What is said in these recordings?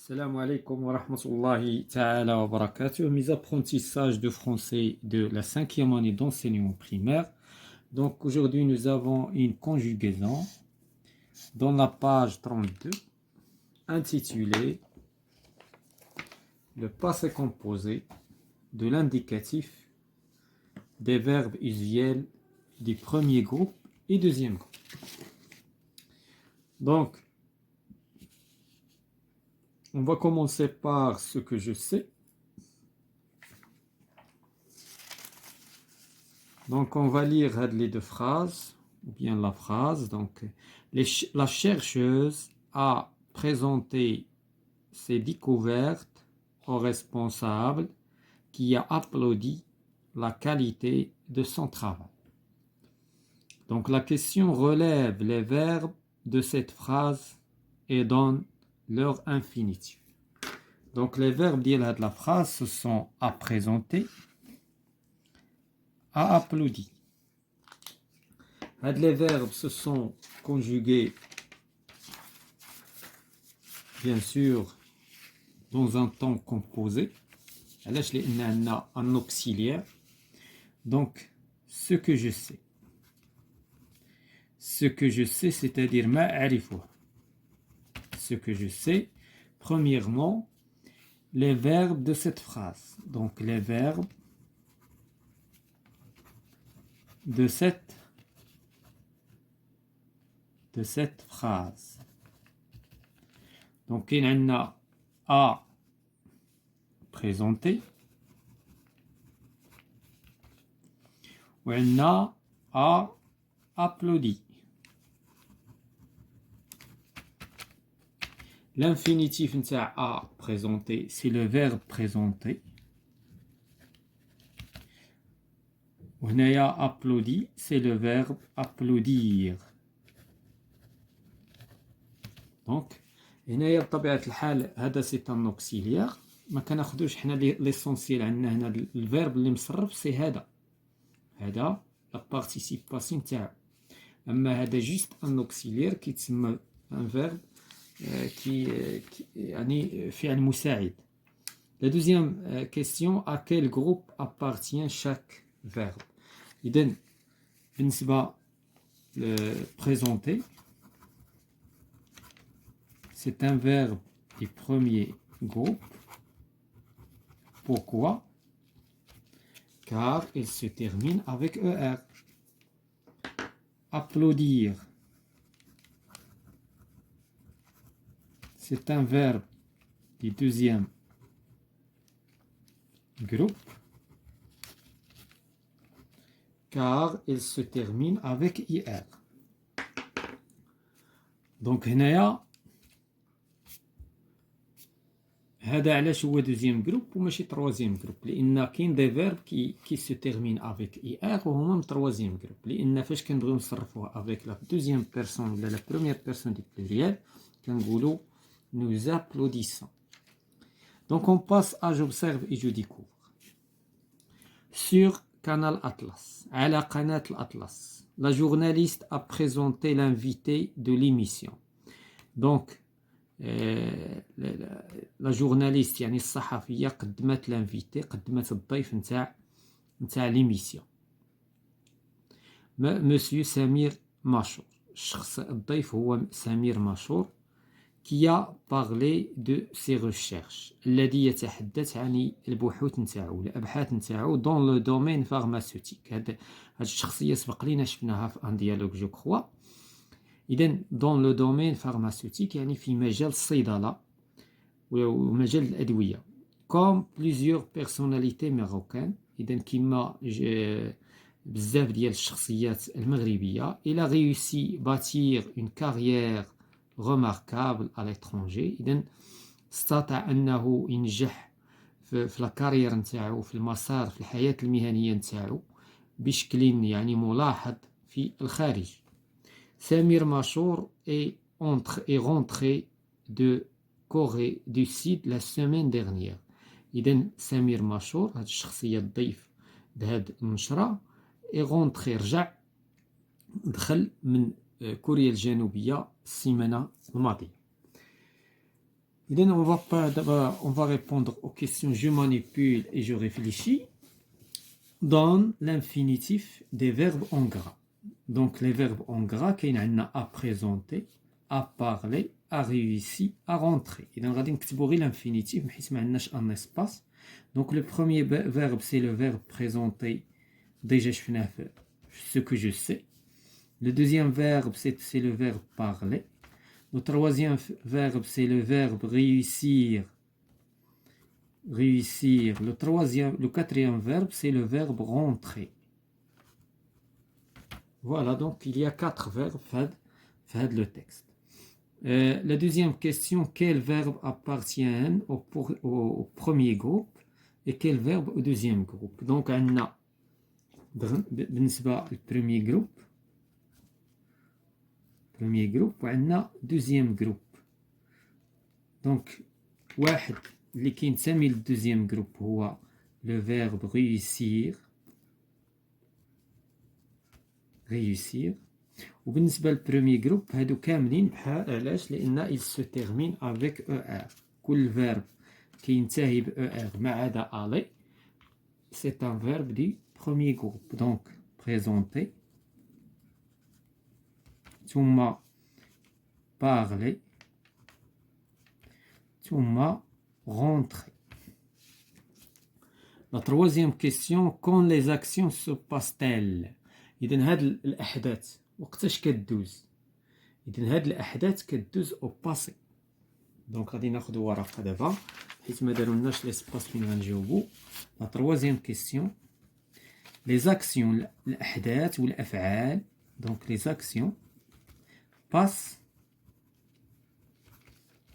Salam alaikum wa rahmatullahi ta'ala wa barakatuh. Mes apprentissages de français de la cinquième année d'enseignement primaire. Donc aujourd'hui nous avons une conjugaison dans la page 32 intitulée le passé composé de l'indicatif des verbes usuels du premier groupe et deuxième groupe. Donc on va commencer par ce que je sais. Donc, on va lire les deux phrases, ou bien la phrase. Donc, la chercheuse a présenté ses découvertes au responsable qui a applaudi la qualité de son travail. Donc, la question relève les verbes de cette phrase et donne leur infinitif. Donc, les verbes de la phrase, ce sont à présenter, à applaudi. Les verbes se sont conjugués, bien sûr, dans un temps composé. Là, on a un auxiliaire. Donc, ce que je sais. Ce que je sais, c'est-à-dire ma'arifou. Ce que je sais, premièrement, les verbes de cette phrase. Donc, les verbes de cette phrase. Donc, il y en a à présenter. Ou il y en a à applaudir. L'infinitif à présenter, c'est le verbe présenter. Ou il y a applaudi, c'est le verbe applaudir. Donc, هنا بطبيعة الحال هذا سي ان اوكسيليير ما كناخذوش حنا ليسونسيال عندنا هنا الفيرب اللي مصرف سي هذا لا بارتيسيباسيون تاعو اما هذا جوست ان اوكسيليير كيتسمى ان فيرب يعني فعل مساعد. La deuxième question, à quel groupe appartient chaque verbe? إذن بالنسبة présenter, c'est un verbe du premier groupe. Pourquoi? Car il se termine avec ER. Applaudir, c'est un verbe du deuxième groupe. Car il se termine avec IR. Donc هنايا هذا علاش هو دوزيام جروب وماشي تروازيام جروب لان كاين دي فيرب كي سو تيرمين افيك اي ار وهما من تروازيام جروب لان فاش كنبغيو نصرفوها افيك لا دوزيام بيرسون ولا لا بروميير بيرسون دي بلوريال كنقولوا nous applaudissons. Donc on passe à j'observe et je découvre. Sur Canal Atlas, à la قناة الأطلس, la journaliste a présenté l'invité de l'émission. Donc لا جورناليست يعني الصحفيه قدمت لانفيتي قدمت الضيف نتاع ليميسيون مسيو سمير ماشور الشخص الضيف هو سمير ماشور qui a parlé de ses recherches الذي يتحدث عن البحوث نتاعو الابحاث نتاعو dans le domaine pharmaceutique. هاد الشخصيه سبق لينا شفناها في ان ديالوج جو كخوا. إذن dans le domaine pharmaceutique يعني في مجال الصيدلة ومجال الأدوية comme plusieurs personnalités marocaines. إذن كما بزاف ديال الشخصيات المغربية il a réussi bâtir une carrière remarquable à l'étranger. إذن استطاع أنه ينجح في الكارير نتاعو في المسار في الحياة المهنية نتاعو بشكل يعني ملاحظ في الخارج. Samir Machour est rentré de Corée du Sud la semaine dernière. إذن سمير ماشور هاد الشخصية الضيف بهاد النشرة est rentré رجع دخل من كوريا الجنوبية السيمانة الماضية. إذن on va répondre aux questions je manipule et je réfléchis dans l'infinitif des verbes en gras. Donc les verbes en gras كاين عندنا à présenter, à parler, à réussir, à rentrer. إذن غادي نكتبوا غير l'infinitif حيت ما عندناش un espace. Donc le premier verbe c'est le verbe présenter. Déjà شفناه في ce que je sais. Le deuxième verbe c'est le verbe parler. Le troisième verbe, c'est le verbe réussir. Réussir. Le quatrième verbe, c'est le verbe rentrer. Voilà, donc il y a 4 verbes dans le texte. La deuxième question, quels verbes appartiennent au premier groupe et quels verbes au deuxième groupe? Donc, on a le premier groupe, on a deuxième groupe. Donc, واحد اللي كينتمي للدوزيام جروب هو le verbe réussir. وبالنسبة للبروميي جروب هادو كاملين بحال علاش لأن il se termine avec ER. كل verbe كينتهي ب ER ما عدا aller c'est un verbe du premier groupe. Donc présenter ثم parler ثم rentrer. La troisième question, quand les actions se passent-elles? إذن هاد الأحداث وقتاش كدوز؟ إذن هاد الأحداث كدوز au passé. دونك غادي ناخدو ورقة دابا حيت ما دارولناش ليسباس فين غنجاوبو. La troisième question, les actions الأحداث والأفعال donc les actions passent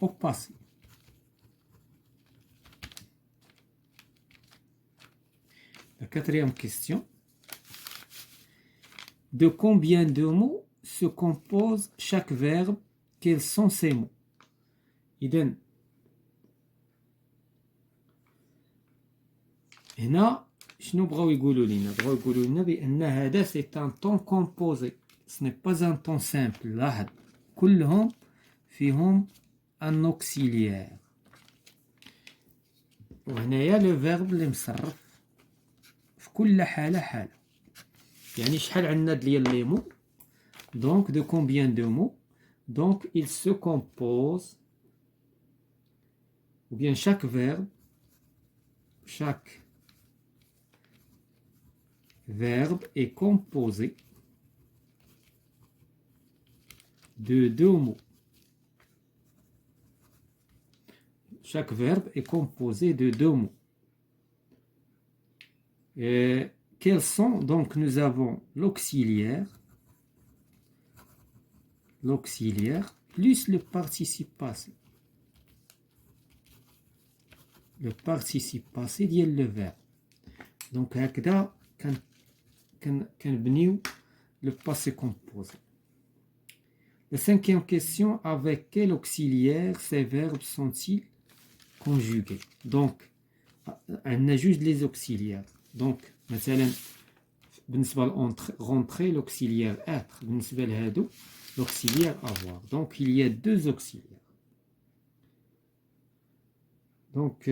au passé. La quatrième question, de combien de mots se compose chaque verbe? Quels sont ces mots? إذن هنا شنو بغاو يقولوا لنا؟ بغاو يقولوا لنا بأن هذا c'est un temps composé. Ce n'est pas un temps simple. لاحظ كلهم فيهم un auxiliaire. وهنايا le verbe اللي مصرف في كل حالة. يعني شحال عندنا ديال لي مو؟ Donc de combien de mots? Donc il se compose ou bien chaque verbe est composé de 2 mots. Chaque verbe est composé de 2 mots. Et quels sont? Donc nous avons l'auxiliaire plus le participe passé. Le participe passé ديال le verbe. Donc هكذا كنبنيو le passé composé. La cinquième question, avec quel auxiliaire ces verbes sont-ils conjugués? Donc on a juste les auxiliaires. Donc مثلا بالنسبة rentrer l'auxiliaire être, بالنسبة لهادو l'auxiliaire avoir. Donc il y a 2 auxiliaires. Donc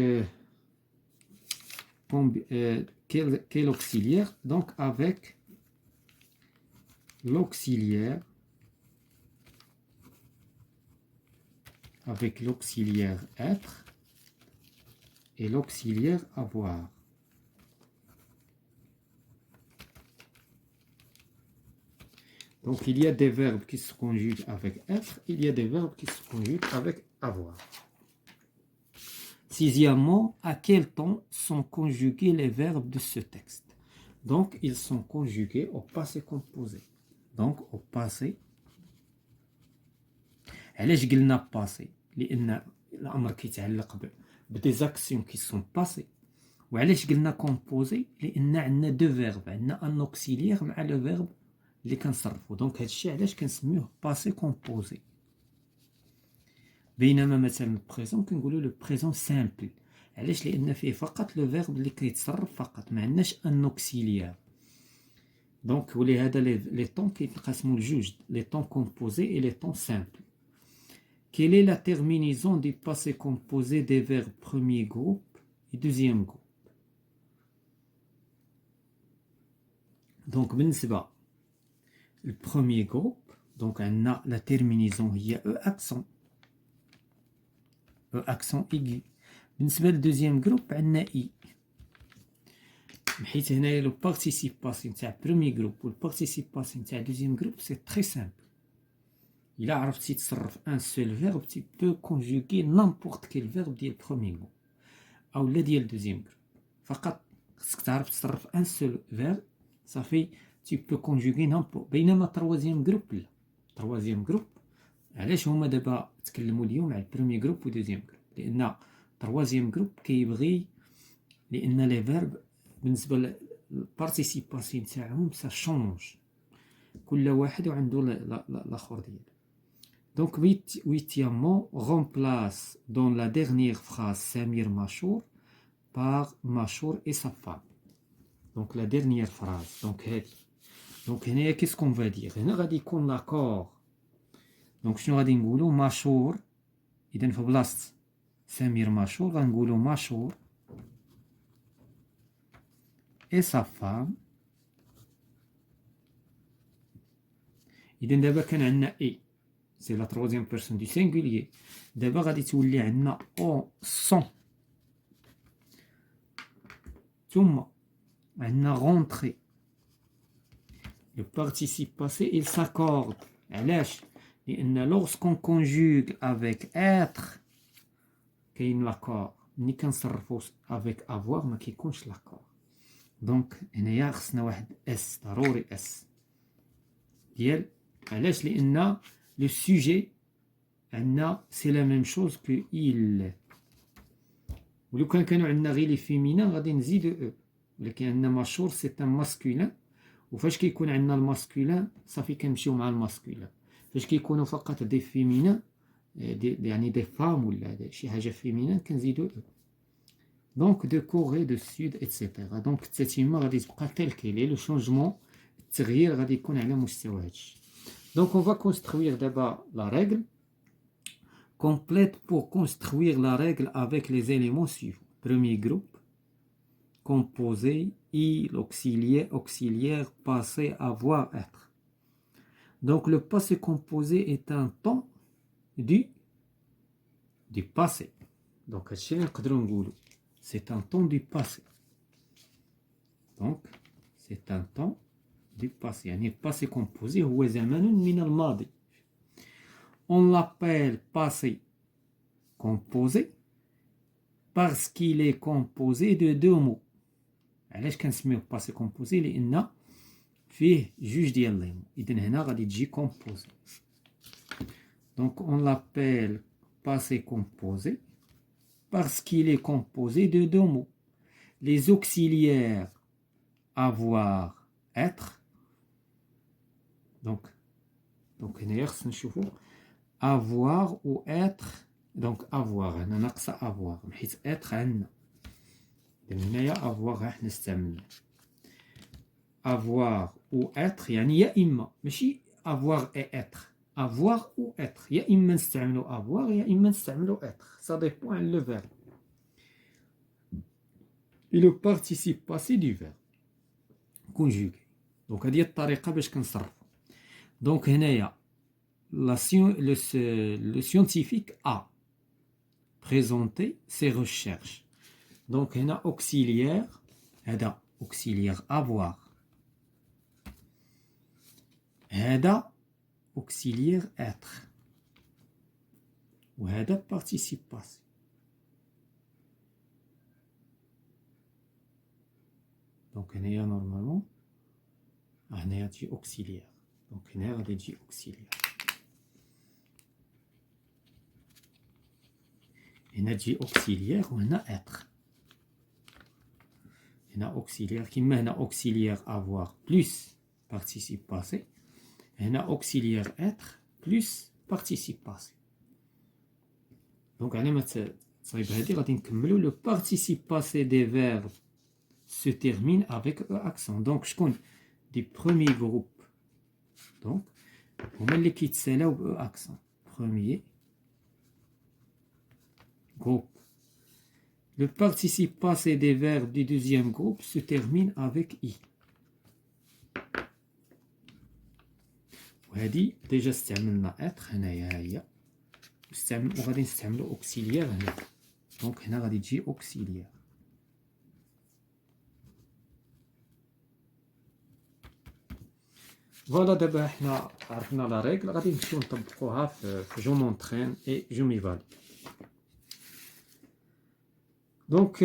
quel auxiliaire? Donc avec l'auxiliaire être et l'auxiliaire avoir. Donc il y a des verbes qui se conjuguent avec être, il y a des verbes qui se conjuguent avec avoir. Sixièmement, à quel temps sont conjugués les verbes de ce texte? Donc ils sont conjugués au passé composé. Donc au passé. علاش قلنا passé؟ لأن الأمر كيتعلق بدي actions qui sont passées. وعلاش قلنا composé؟ لأن عندنا 2 verbes، عندنا un auxiliaire مع le verbe اللي كنصرفو. دونك هادشي علاش كنسميوه passé composé. بينما مثلا البريزون كنقولوا لو بريزون سامبل. علاش؟ لأن فيه فقط لو فيرب اللي كيتصرف فقط، ما عندناش ان اوكسيليير. دونك ولهذا لي طون كيتقسموا لجوج، لي طون كومبوزي اي لي طون سامبل. Quelle est la terminaison du passé composé des verbes premier groupe et deuxième groupe? Donc, le premier groupe, donc on a la terminaison, il y a E accent aigu. Le deuxième groupe, on a I. حيث هنايا le participe passé نتاع premier groupe و le participe passé نتاع deuxième groupe, c'est très simple. إلا عرفتي تصرف un seul verbe, tu peux conjuguer n'importe quel verbe ديال premier groupe أو لا ديال deuxième groupe. فقط خصك تعرف تصرف un seul verbe صافي tu peux conjuguer n'importe. بينما troisième groupe لا. troisième groupe علاش هما دابا تكلموا اليوم على premier groupe و deuxième groupe؟ لأن troisième groupe كيبغي لأن لي verbe بالنسبة للبارتيسيباسيون تاعهم سا شونج كل واحد وعنده الاخر ديالو. دونك huitièmement remplace dans la dernière phrase Samir Machour par Machour et sa femme. Donc la dernière phrase, donc هادي. Donc هنايا qu'est-ce qu'on va dire؟ هنا غادي يكون لاكور. دونك شنو غادي نقولوا؟ ماشور. إذا في بلاصة سمير ماشور غنقولوا ماشور et sa femme. إذا دابا كان عندنا إي سي لا تروازيام بيرسون دو سينغوليي. دابا غادي تولي عندنا أو سون ثم عندنا رونتري. لو بارتيسيب باسي il s'accorde. علاش؟ لأن lorsqu'on conjugue avec être كاين لاكور. ملي كنصرفو avec avoir ما كيكونش لاكور. دونك هنايا خصنا واحد اس ضروري اس ديال. علاش؟ لأن لو سوجي عندنا سي لا ميم شوز كو il. ولو كانوا عندنا غير لي فيمينان غادي نزيدو او. ولكن عندنا ماشور سي ان ماسكولين. وفاش كيكون عندنا الماسكولين صافي كنمشيو مع الماسكولين. فاش كيكونوا فقط دي فيمينان يعني دي فام ولا شي حاجه فيمينان كنزيدو او. دونك دو كوري دو سود ايتترا. دونك التتمه غادي تبقى تيل كيلي. لو شونجمون التغيير غادي يكون على مستوى هادشي. دونك on va construire d'abord la règle complète pour construire la règle avec les éléments suivants. Premier groupe, composé, i, l'auxiliaire, auxiliaire, passé, avoir, être. Donc le passé composé est un temps du passé. Donc c'est un temps du passé. Donc c'est un temps du passé. يعني passé composé هو زمن من الماضي. On l'appelle passé composé parce qu'il est composé de deux mots. علاش كنسميوه passé composé؟ لأن فيه جوج ديال لي مو. إذن هنا غادي تجي composé. Donc on l'appelle passé composé parce qu'il est composé de deux mots. Les auxiliaires avoir, être. Donc هنا خصنا نشوفو avoir ou être. donc avoir هنا ناقصه avoir حيت être عندنا. هنايا avoir راح نستعمل avoir ou être يعني يا اما ماشي avoir et être. avoir ou être يا اما نستعملو avoir يا اما نستعملو être. ça dépend le verbe et le participe passé du verbe conjugué. donc هذه الطريقه باش كنصرفو. donc هنايا le scientifique a présenté ses recherches. donc هنا auxiliaire هذا auxiliaire avoir هذا auxiliaire être وهذا participe passé. donc هنايا normalement هنايا تجي auxiliaire. donc هنا غادي تجي auxiliaire. هنا تجي auxiliaire وهنا être. هنا auxiliaire كيما هنا auxiliaire avoir plus participe passé. هنا auxiliaire être plus participe passé. donc على ما تصايب هادي غادي نكملو. le participe passé des verbes se termine avec e accent. donc شكون دي premier groupe donc هما اللي كيتسالاو ب e accent. premier groupe. Le participe passé des verbes du deuxième groupe se termine avec I. وهذه ديجا استعملنا être هنايا هي وغادي نستعملو auxiliaire هنا. دونك هنا غادي تجي auxiliaire. فوالا دابا حنا عرفنا لا ريغل غادي نمشيو نطبقوها في جو مونطرين اي جو ميفالي. Donc,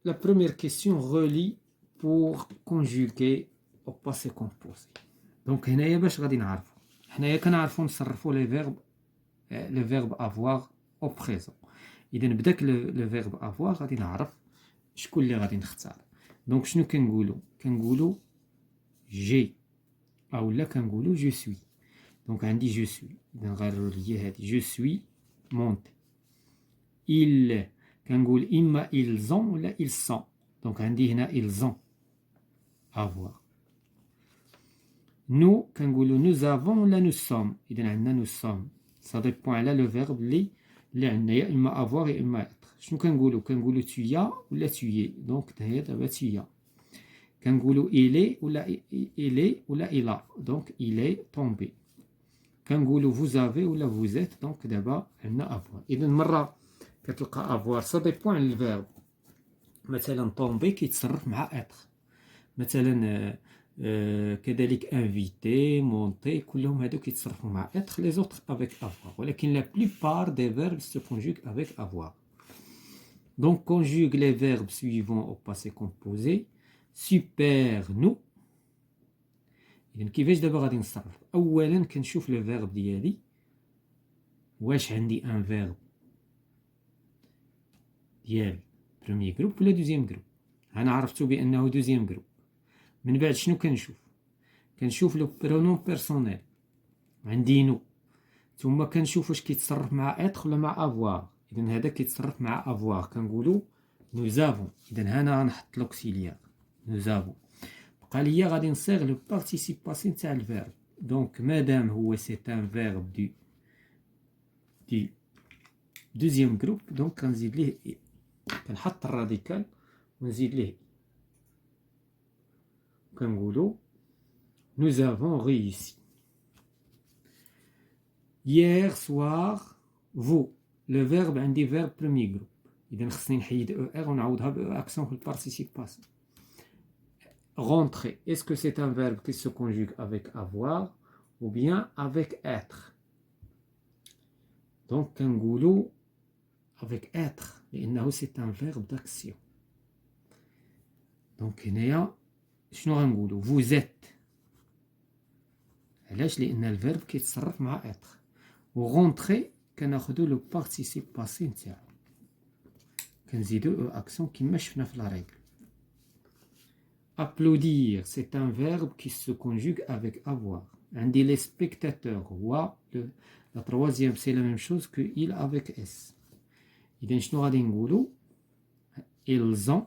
la première question relie pour conjuguer au passé composé. Donc, هنايا باش غادي نعرفو حنايا كنعرفو نصرفو لي فيرب لو فيرب افوار او بريزون. اذا بداك لو فيرب افوار غادي نعرف شكون اللي غادي نختار. دونك شنو كنقولو جي اولا كنقولو جو سوي. دونك عندي جو سوي اذا نغيرو ليا هادي جو سوي مونتي. il كنقول إما ils ont ولا ils sont. دونك عندي هنا ils ont avoir. nous كنقولوا nous avons ولا nous sommes. إذا عندنا nous sommes. ça dépend على لو فيرب اللي عندنا يا إما avoir يا إما être. شنو كنقولوا tu as ولا tu es. دونك هي دابا tu as. كنقولوا il est ولا il a. دونك il est tombé. كنقولوا vous avez ولا vous êtes. دونك دابا عندنا avoir. إذا مرة كتلقى افوار سا ديبون على الفيرب. مثلا طومبي كيتصرف مع اتر. مثلا كذلك انفيتي مونتي كلهم هادو كيتصرفوا مع اتر. لي زوتر افيك افوار. ولكن لا بلوبار دي فيرب سو كونجوغ افيك افوار. دونك كونجوغ لي فيرب سويفون او باسي كومبوزي سوبر نو. اذا كيفاش دابا غادي نصرف؟ اولا كنشوف لو فيرب ديالي واش عندي ان فيرب ديال بروميي جروب ولا دوزيام جروب. انا عرفتو بانه دوزيام جروب. من بعد شنو كنشوف لو برونون بيرسونيل عندي نو. ثم كنشوف واش كيتصرف مع اتر ولا مع افوار. اذا هذا كيتصرف مع افوار كنقولوا نو زافون. اذا هنا غنحط لوكسيليير نو زافون. بقى ليا غادي نصيغ لو بارتيسيب باسي نتاع الفيرب. دونك مادام هو سي ان فيرب دي دوزيام جروب دونك كنزيد ليه كنحط الراديكال ونزيد ليه كنقولوا nous avons réussi. hier soir vous. le verbe عندي verbe premier groupe. اذا خصني نحيد او ار ونعوضها ب اكسون في البارتيسيب باسي. rentrer. est-ce que c'est un verbe qui se conjugue avec avoir ou bien avec être. donc كنقولوا avec être لأنه c'est un verbe d'action. donc هنايا شنو غنقولوا vous êtes. علاش؟ لأن الفيرب كيتصرف مع être. و rentrer كناخدو لو بارتيسيب باسي نتاعو كنزيدو او اكسون كيما شفنا في لا ريغل. applaudir c'est un verbe qui se conjugue avec avoir. عندي les spectateurs هو la troisième c'est la même chose que il avec s. إذا شنو غادي نقولوا ils ont.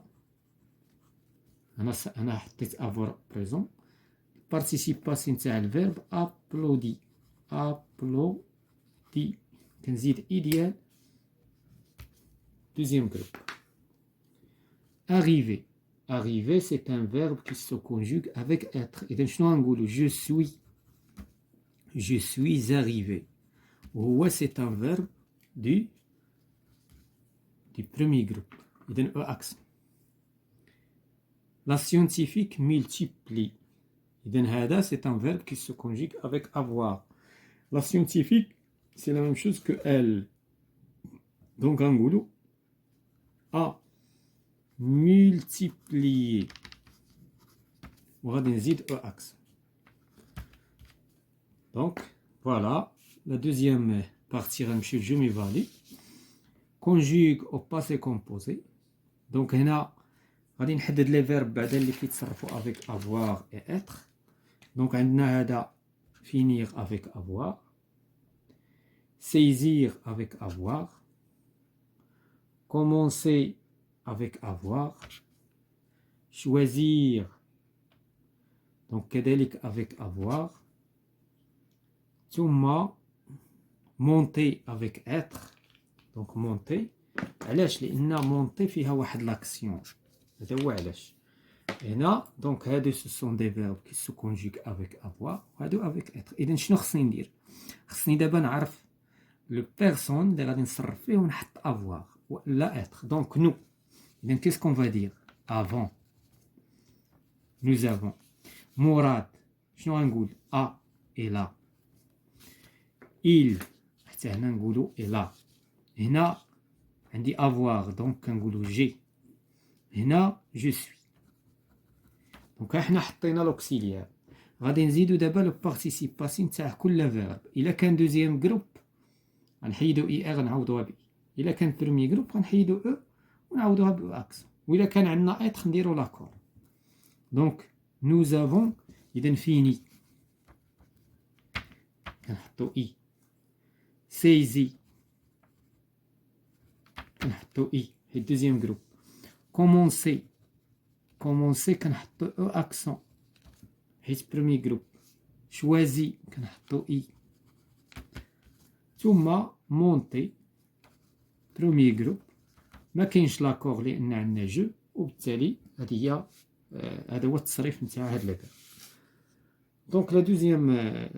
أنا حطيت avoir présent. participe passé نتاع الفيرب applaudi. applaudi كنزيد اي ديال deuxième groupe. arriver. arriver c'est un verbe qui se conjugue avec être. إذا شنو غنقولوا je suis arrivé. وهو c'est un verbe du premier groupe. إذا au accent. la scientifique multiplie. إذا هذا c'est un verbe qui se conjugue avec avoir. la scientifique c'est la même chose que elle. donc غنقولوا a multiplié وغادي نزيد au accent. donc voilà la deuxième partie غنمشيو لجو ميفالي. conjugue au passé composé. donc هنا غادي نحدد لي فيرب بعدا اللي كيتصرفوا avec avoir et être. donc عندنا هذا finir avec avoir, saisir avec avoir, commencer avec avoir, choisir donc كذلك avec avoir, ثم monter avec être. donc monter علاش؟ لان مونتي فيها واحد لاكسيون، هذا هو علاش. هنا دونك هادو سو سون دي فيرب كي سو كونجوغ افيك افوار وهادو افيك اتر. اذا شنو خصني ندير؟ خصني دابا نعرف لو بيرسون اللي غادي نصرف فيه ونحط افوار ولا اتر. دونك نو، اذا كيسكون فا دير افون nous avons مراد شنو غنقول؟ ا اي لا. il حتى هنا نقولو اي لا. هنا عندي افوار دونك كنقولو جي. هنا جو سوي. دونك حنا حطينا لوكسيليير. غادي نزيدو دابا لو بارتيسيب باسي نتاع كل فيرب. الا كان دوزيام جروب غنحيدو اي ار نعوضوها بي. الا كان بروميي جروب غنحيدو او ونعوضوها بو اكسون. والا كان عندنا اتر نديرو لاكور. دونك nous avons إذا فيني كنحطو إي. سيزي كنحطو إي حيت دوزيام جروب. كومونسي كومونسي كنحطو أو أكسون حيت بروميي جروب. شوازي كنحطو إي. ثم مونتي بروميي جروب ما كاينش لاكور لأن عندنا جو، وبالتالي هذه هي هذا هو التصريف نتاع هاد لافيرب. دونك لا دوزيام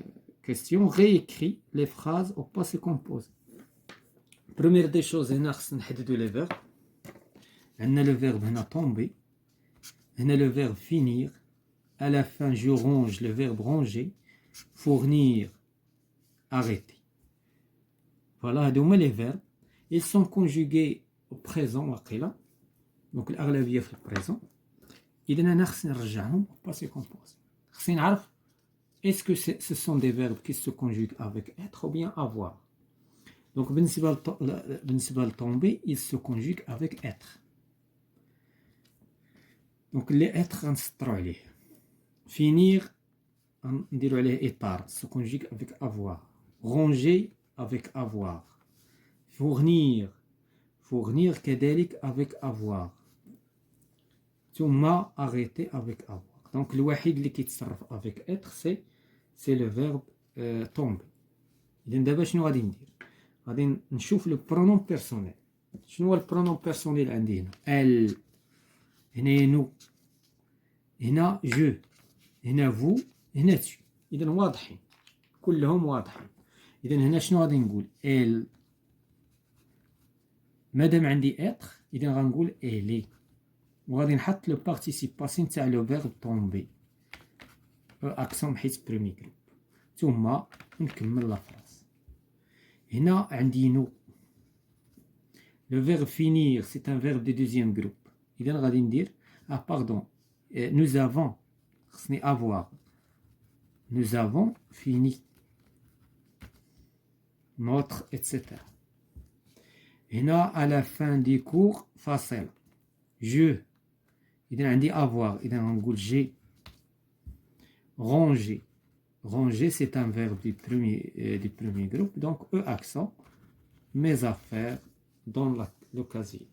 كيستيون réécrit les phrases au passé composé. Première des choses هنا خصنا نحددو لي فيرب. عندنا لو فيرب هنا tomber. هنا لو فيرب finir. À la fin je range le verbe ranger. Fournir arrêter. Voilà هادو هما لي فيرب. Ils sont conjugués au présent واقيلا. دونك الأغلبية في البريزون. إذا أنا خصني نرجعهم au passé composé. خصني نعرف est-ce que ce sont des verbes qui se conjuguent avec être ou bien avoir. Donc بالنسبة لtomber il se conjugue avec être. Donc les être غنسطرو عليه. finir نديرو عليه إطار se conjugue avec avoir. ranger avec avoir. fournir كذلك avec avoir. ثم arrêter avec avoir. Donc الوحيد اللي كيتصرف avec être c'est le verbe tomber. إذا دابا شنو غادي ندير؟ غادي نشوف لو برونون بيرسونيل. شنو هو البرونون بيرسونيل عندي هنا؟ ال، هنايا نو، هنا جو، هنا فو، هنا تو. إذا واضحين كلهم واضحين. إذا هنا شنو غادي نقول؟ ال. مادام عندي اتر إذا غنقول الي. وغادي نحط لو بارتيسيب باسي نتاع لو فيرب تومبي اكسون حيت برومي جروب. ثم نكمل لا فراس. هنا عندي نو. لو فيرب فينير سي ان فيرب دو دوزيام جروب. اذا غادي ندير باردون nous avons خصني avoir. nous avons fini notre etc. هنا à la fin du cours فاصل. je إذا عندي avoir إذا غنقول j'ai. ranger. Ranger, c'est un verbe du premier groupe. Donc, E accent. Mes affaires dans le casier.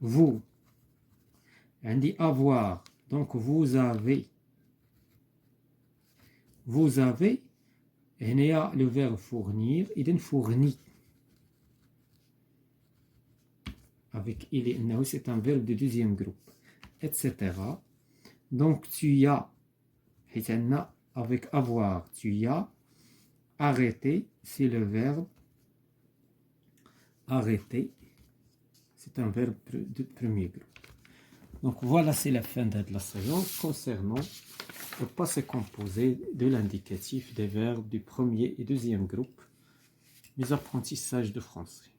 Vous. On dit avoir. Donc, vous avez. Vous avez. Et il y a le verbe fournir. Il est fourni. Avec il est, c'est un verbe du deuxième groupe. Etc. Donc, tu y as. Avec avoir, tu y as. Arrêter, c'est le verbe arrêter. C'est un verbe de premier groupe. Donc voilà, c'est la fin de la séance concernant le passé composé de l'indicatif des verbes du premier et deuxième groupe, les apprentissages de français.